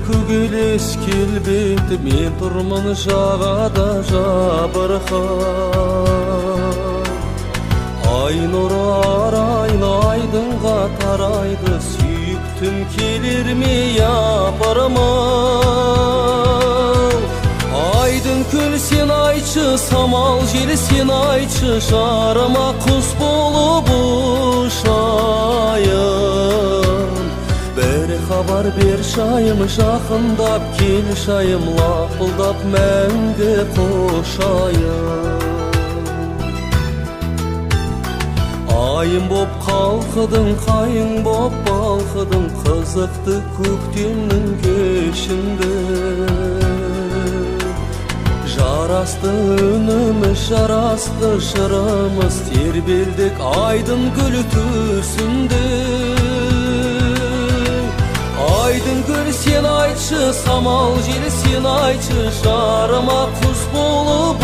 күгелес келбейді, мен тұрмын жағада жабырқап. Ай нұры арайлы айдынға тарайды, сүйіктім келер ме япырмы? Айдын көл сен айтшы, самал жел сен айтшы, жарыма құс болып ұшайын. Бір хабар бер шайым, жақындап кел шайым, лапылдап мәңгі қошайын. Айым боп қалқыдың, қайың боп балқыдың, қызықты көктемнің кешінде. Жарасты үніміз, жарасты жырымыз, тербелдік айдын гүл төсінде. Айдын гүл сен айтшы, самал жел сен айтшы, жарыма құс болып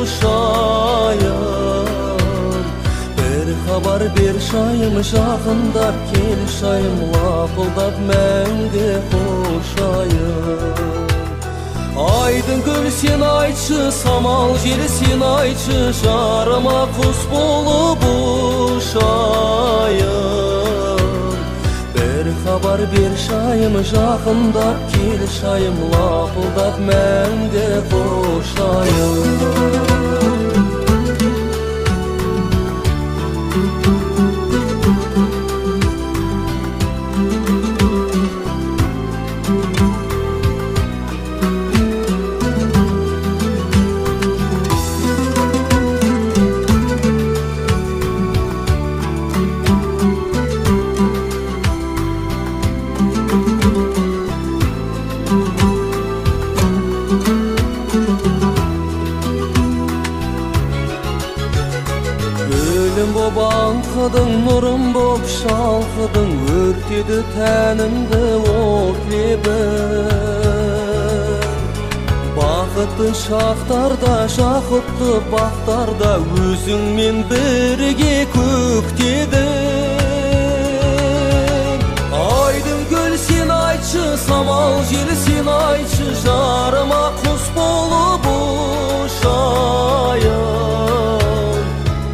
ұшайын. Бір хабар бер шайым, жақындап кел шайым, лапылдап мәңгі қошайын. Айдын гүл сен айтшы, самал жел сен айтшы, жарыма құс болып ұшайын. Бір хабар бер шайым, жақындап кел шайым, лапылдап мәңгі қошайын. Gülüm bob аңқыдың, нұрым боп шалқыдың, өртеді тәнімді от лебің. Бақытты шақтарда, жақұтты бақтарда, өзіңмен бірге көктедің. Айдын гүл сен айтшы, самал жел сен айтшы, жарыма құс болып ұшайын.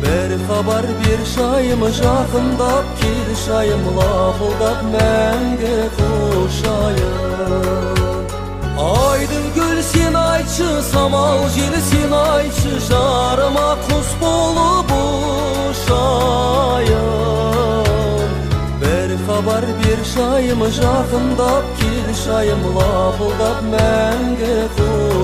Бір хабар бер шайым, жақындап кел шайым, лапылдап мәңгі қошайын. Айдын гүл сен айтшы, самал жел сен айтшы, жарыма құс болып ұшайын. Бір хабар бер шайым, жақындап кел шайым, лапылдап мәңгі қошайын.